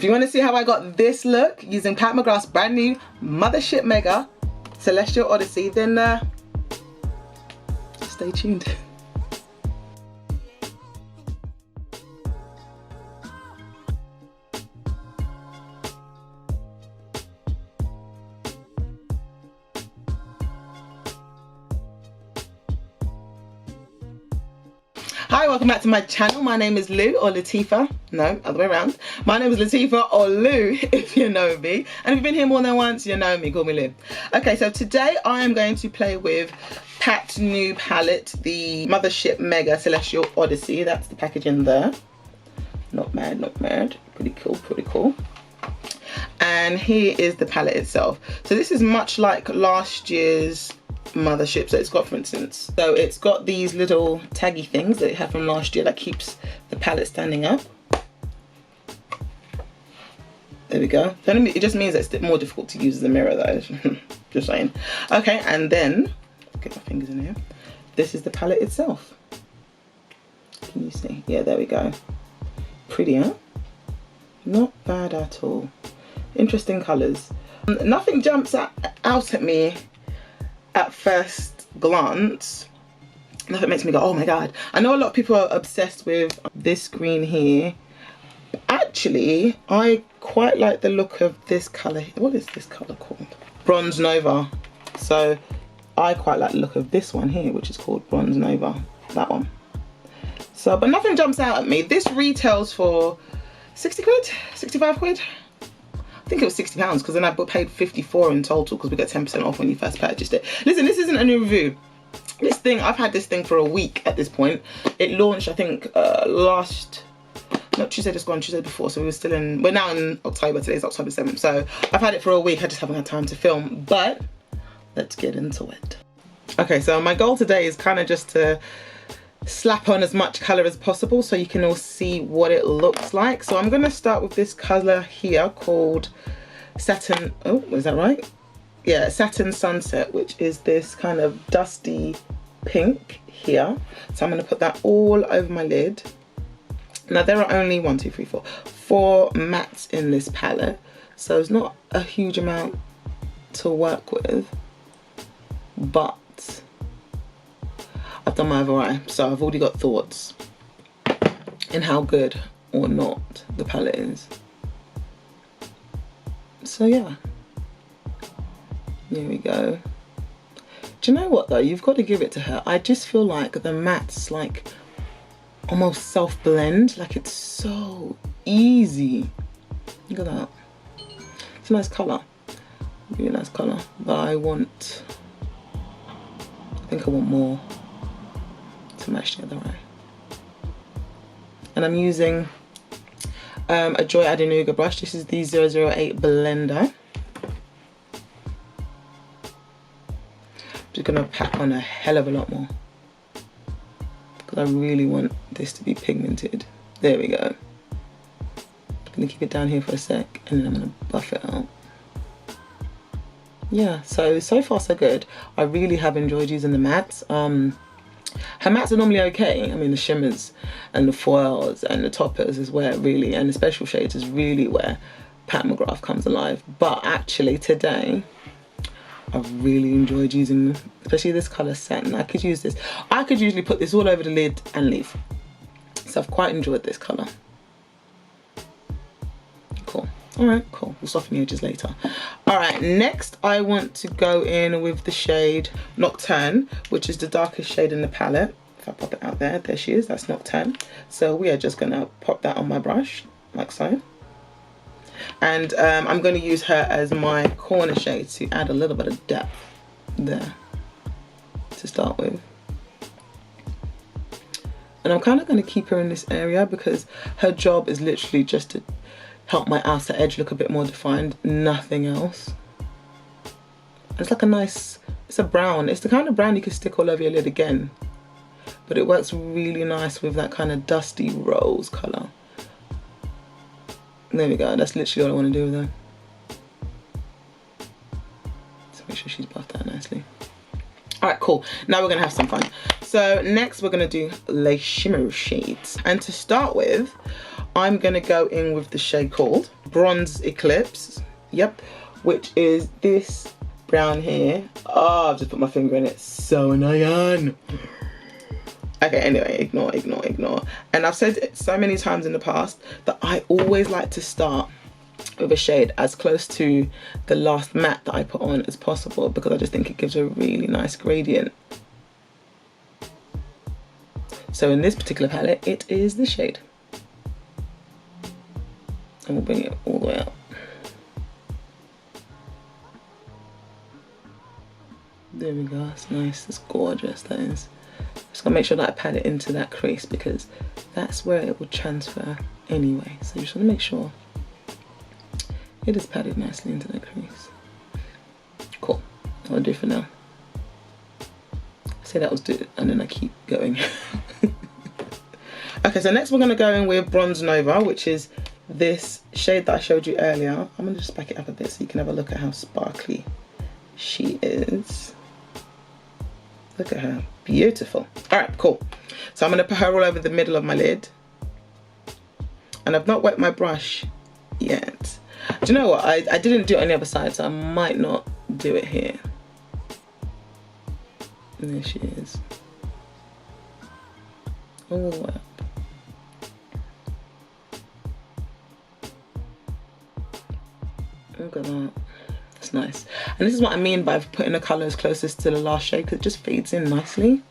If you want to see how I got this look using Pat McGrath's brand new Mothership Mega Celestial Odyssey, then stay tuned. Hi, welcome back to my channel. My name is Lou, or Lutifah. No, other way around. My name is Lutifah, or Lou, if you know me. And if you've been here more than once, you know me, call me Lou. Okay, so today I am going to play with Pat's new palette, the Mothership Mega Celestial Odyssey. That's the packaging there. Not mad, not mad. Pretty cool, pretty cool. And here is the palette itself. So this is much like last year's Mothership. So it's got, for instance, so it's got these little taggy things that it had from last year that keeps the palette standing up. There we go. It just means that it's more difficult to use as a mirror though. Just saying. Okay, and then get my fingers in here. This is the palette itself. Can you see? Yeah, there we go. Pretty, huh? Not bad at all. Interesting colours. Nothing jumps out at me at first glance. Nothing makes me go, oh my god. I know a lot of people are obsessed with this green here. Actually, I quite like the look of this colour. What is this colour called? Bronze Nova. So I quite like the look of this one here, which is called Bronze Nova. That one. So, but nothing jumps out at me. This retails for 60 quid, 65 quid. I think it was £60 because then I paid 54 in total because we get 10% off when you first purchased it. Listen, this isn't a new review. This thing, I've had this thing for a week at this point. It launched, I think, not Tuesday just gone, Tuesday before, so we're now in October. Today's October 7th, so I've had it for a week. I just haven't had time to film, but let's get into it. Okay, so my goal today is kind of just to slap on as much colour as possible so you can all see what it looks like. So I'm going to start with this colour here called Satin, oh, is that right? Yeah, Satin Sunset, which is this kind of dusty pink here. So I'm going to put that all over my lid. Now there are only 1, 2, 3, 4, 4 mattes in this palette, so it's not a huge amount to work with, but I've done my other eye, so I've already got thoughts in how good or not the palette is. So yeah, here we go. Do you know what though, you've got to give it to her. I just feel like the mattes like almost self-blend, like it's so easy. Look at that. It's a nice colour, really nice colour, but I think I want more to match the other eye. And I'm using a ByJoy Adenuga brush. This is the 008 blender. Just gonna pack on a hell of a lot more because I really want this to be pigmented. There we go. I'm gonna keep it down here for a sec and then I'm gonna buff it out. Yeah, so far so good. I really have enjoyed using the mattes. Her mattes are normally okay. I mean, the shimmers and the foils and the toppers is where really, and the special shades is really where Pat McGrath comes alive. But actually today, I've really enjoyed using, especially this colour Satin. I could use this. I could usually put this all over the lid and leave. So I've quite enjoyed this colour. Cool. Alright, cool. We'll soften the edges later. Alright, next I want to go in with the shade Nocturne, which is the darkest shade in the palette. If I pop it out there, there she is, that's Nocturne. So we are just going to pop that on my brush, like so. And I'm going to use her as my corner shade to add a little bit of depth there to start with. And I'm kind of going to keep her in this area because her job is literally just to help my outer edge look a bit more defined, nothing else. It's like a nice, it's a brown, it's the kind of brown you can stick all over your lid again, but it works really nice with that kind of dusty rose colour. There we go, that's literally all I want to do with her. So make sure she's buffed out nicely. Alright, cool, now we're going to have some fun. So next we're going to do Les Shimmer shades, and to start with I'm going to go in with the shade called Bronze Eclipse, yep, which is this brown here. Oh, I've just put my finger in it, so annoying. Okay, anyway, ignore. And I've said it so many times in the past that I always like to start with a shade as close to the last matte that I put on as possible, because I just think it gives a really nice gradient. So in this particular palette, it is this shade. And we'll bring it all the way up. There we go, that's nice, that's gorgeous, that is. Just gonna make sure that I pat it into that crease, because that's where it will transfer anyway. So you just wanna make sure it is patted nicely into that crease. Cool, I'll do for now. I say that was do, and then I keep going. Okay, so next we're gonna go in with Bronze Nova, which is this shade that I showed you earlier. I'm gonna just back it up a bit so you can have a look at how sparkly she is. Look at her, beautiful. All right, cool. So I'm gonna put her all over the middle of my lid. And I've not wet my brush yet. Do you know what, I didn't do it on the other side, so I might not do it here. And there she is. All the way up. Look at that. That's nice. And this is what I mean by putting the colours closest to the last shade, because it just fades in nicely.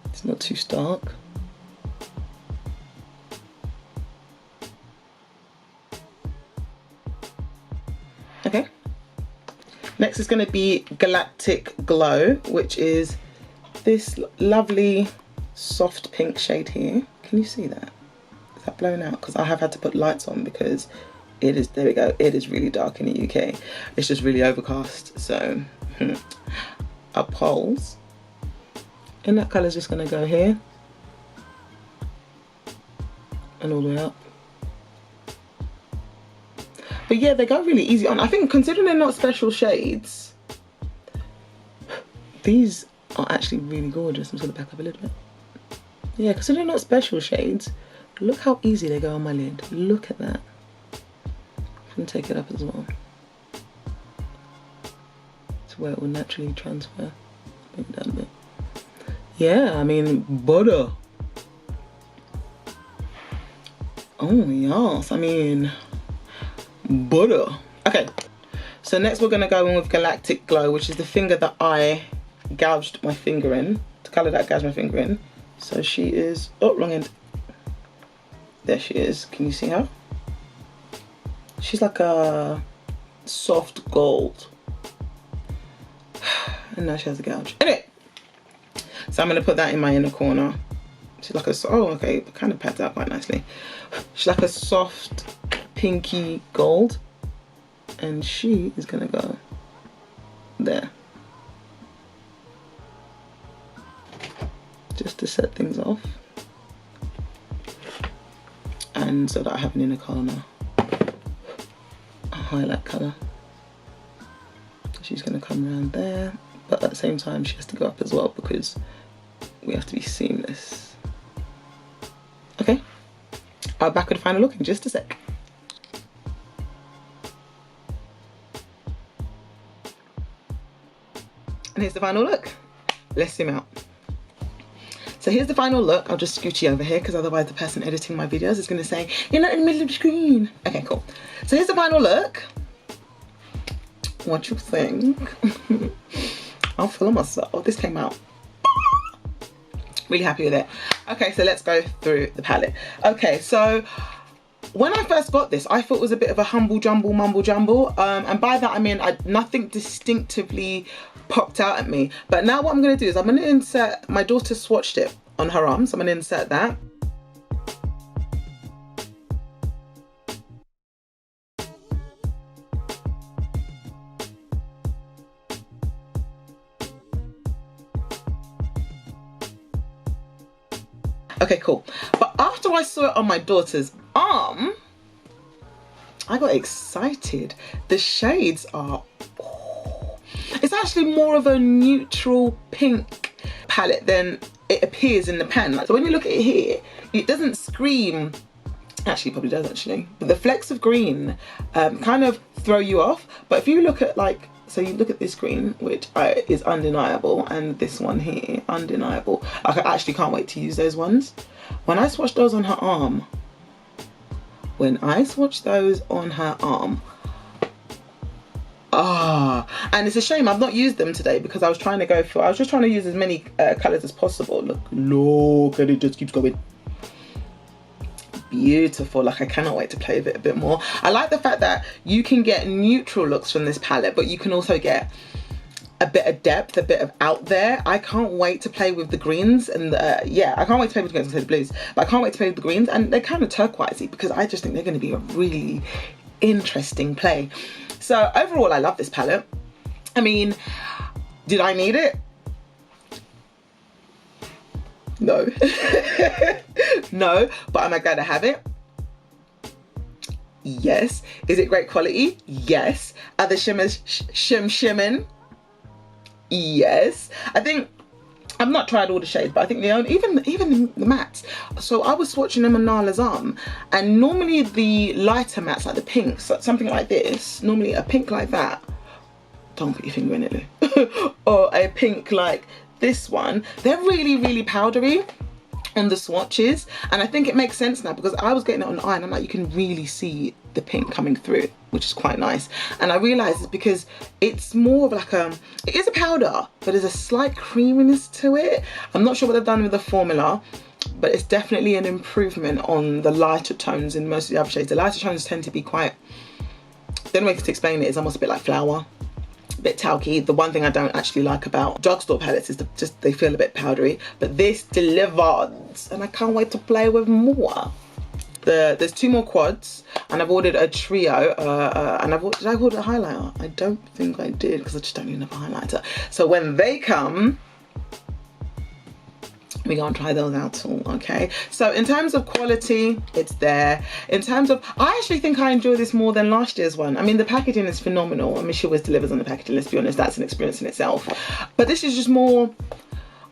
It's not too stark. Okay. Next is going to be Galactic Glow, which is this lovely soft pink shade here. Can you see that? Is that blown out? Because I have had to put lights on because it is, there we go, it is really dark in the UK. It's just really overcast, so our poles. And that colour is just going to go here and all the way up. But yeah, they go really easy on. I think considering they're not special shades, these are actually really gorgeous. I'm just going to back up a little bit. Yeah, considering they're not special shades, look how easy they go on my lid. Look at that. I'm going to take it up as well. It's where it will naturally transfer. Bring it down a bit. Yeah, I mean, butter. Oh yes, I mean, butter. Okay, so next we're gonna go in with Galactic Glow, which is the finger that I gouged my finger in, the colour that I gouged my finger in. So she is, oh, wrong end. There she is, can you see her? She's like a soft gold. And now she has a gouge. Anyway, so I'm gonna put that in my inner corner. She's like a, oh okay, it kind of pads out quite nicely. She's like a soft pinky gold, and she is gonna go there, just to set things off, and so that I have an inner corner, a highlight colour. She's gonna come around there, but at the same time she has to go up as well because we have to be seamless. Okay, I'll back with the final look in just a sec. And here's the final look. Let's zoom out. So here's the final look. I'll just scoot you over here because otherwise the person editing my videos is going to say, you're not in the middle of the screen. Okay, cool. So here's the final look. What you think? I'll film myself. Oh, this came out. Really happy with it. Okay, so let's go through the palette. Okay, so when I first got this, I thought it was a bit of a humble jumble, mumble jumble. And by that I mean nothing distinctively popped out at me. But now what I'm going to do is I'm going to insert, my daughter swatched it on her arm, so I'm going to insert that. Okay, cool. But after I saw it on my daughter's arm, I got excited. The shades are, oh, it's actually more of a neutral pink palette than it appears in the pan. Like, so when you look at it here, it doesn't scream Actually, probably does actually. But the flecks of green kind of throw you off. But if you look at like, so you look at this green, which is undeniable, and this one here, undeniable. Like, I actually can't wait to use those ones. When I swatched those on her arm, and it's a shame I've not used them today because I was trying to go for, I was just trying to use as many colours as possible. Look, and it just keeps going. Beautiful. Like, I cannot wait to play with it a bit more. I like the fact that you can get neutral looks from this palette, but you can also get a bit of depth, a bit of out there. I can't wait to play with the greens, and yeah, I can't wait to play with the greens instead of blues, but I can't wait to play with the greens, and they're kind of turquoisey because I just think they're going to be a really interesting play. So overall, I love this palette. I mean, did I need it? No. No, but am I glad to have it? Yes. Is it great quality? Yes. Are the shimmers shimming? Yes. I think I've not tried all the shades, but I think the only, even the mattes. So I was swatching them on Nala's arm, and normally the lighter mattes, like the pinks, something like this, normally a pink like that, don't put your finger in it, Lou, or a pink like this one, they're really powdery on the swatches, and I think it makes sense now because I was getting it on the eye and I'm like, you can really see the pink coming through, which is quite nice. And I realized it's because it's more of like it is a powder, but there's a slight creaminess to it. I'm not sure what they've done with the formula, but it's definitely an improvement on the lighter tones in most of the other shades. The lighter tones tend to be quite, the only way to explain it is almost a bit like flour, a bit talky. The one thing I don't actually like about drugstore palettes is just they feel a bit powdery, but this delivers, and I can't wait to play with more. There's 2 more quads, and I've ordered a trio, and did I order a highlighter? I don't think I did because I just don't need another highlighter. So when they come, we're gonna try those out too, okay? So in terms of quality, it's there. In terms of, I actually think I enjoy this more than last year's one. I mean, the packaging is phenomenal. I mean, she always delivers on the packaging, let's be honest, that's an experience in itself. But this is just more,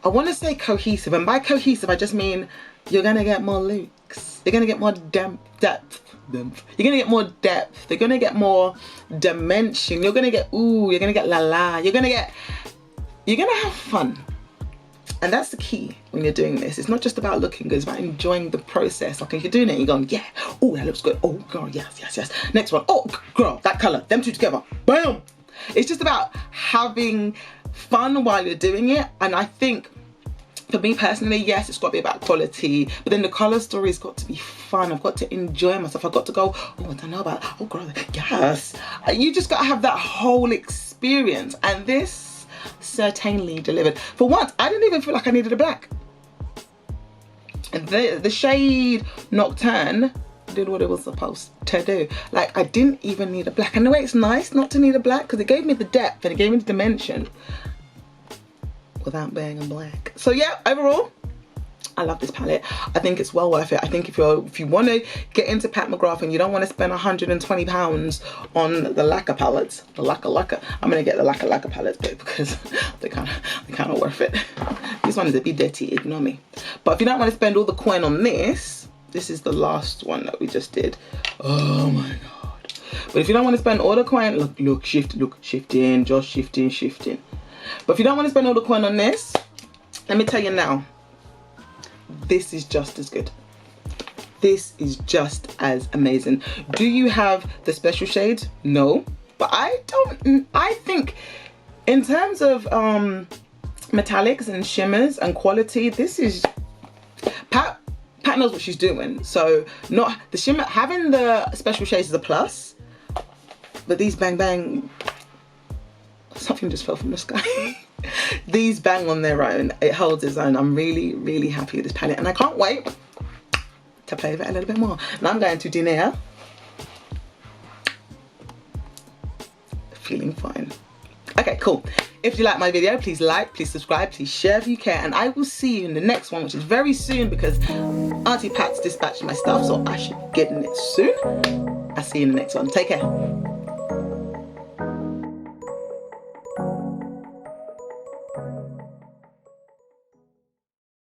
I wanna say cohesive, and by cohesive, I just mean you're gonna get more looks. You're gonna get more depth. You're gonna get more depth. You're gonna get more dimension. You're gonna get, ooh, you're gonna get la la. You're gonna have fun. And that's the key when you're doing this. It's not just about looking good, it's about enjoying the process. Like if you're doing it, you're going, yeah, oh, that looks good. Oh, girl, yes. Next one, oh, girl, that color, them two together, bam. It's just about having fun while you're doing it. And I think, for me personally, yes, it's got to be about quality, but then the color story's got to be fun. I've got to enjoy myself. I've got to go, oh, I don't know about, oh, girl, yes. You just got to have that whole experience. And this certainly delivered. For once, I didn't even feel like I needed a black. The shade Nocturne did what it was supposed to do. Like, I didn't even need a black. And the way it's nice not to need a black, because it gave me the depth and it gave me the dimension without being a black. So yeah, overall, I love this palette. I think it's well worth it. I think if you want to get into Pat McGrath and you don't want to spend £120 on the lacquer palettes, the lacquer, I'm gonna get the lacquer palettes, babe, because they're kind of worth it. This one is a bit dirty, ignore me. But if you don't want to spend all the coin on this is the last one that we just did. Oh my god! But if you don't want to spend all the coin, look, shifting, just shifting. But if you don't want to spend all the coin on this, let me tell you now, this is just as good. This is just as amazing. Do you have the special shades? No, but I think in terms of metallics and shimmers and quality, this is, Pat knows what she's doing. So not the shimmer, having the special shades is a plus, but these bang, something just fell from the sky. These bang on their own. It holds its own. I'm really happy with this palette, and I can't wait to play with it a little bit more. And I'm going to dinner feeling fine. Okay, cool. If you like my video, please like, please subscribe, please share if you care, and I will see you in the next one, which is very soon because Auntie Pat's dispatched my stuff, so I should be getting it soon. I'll see you in the next one. Take care.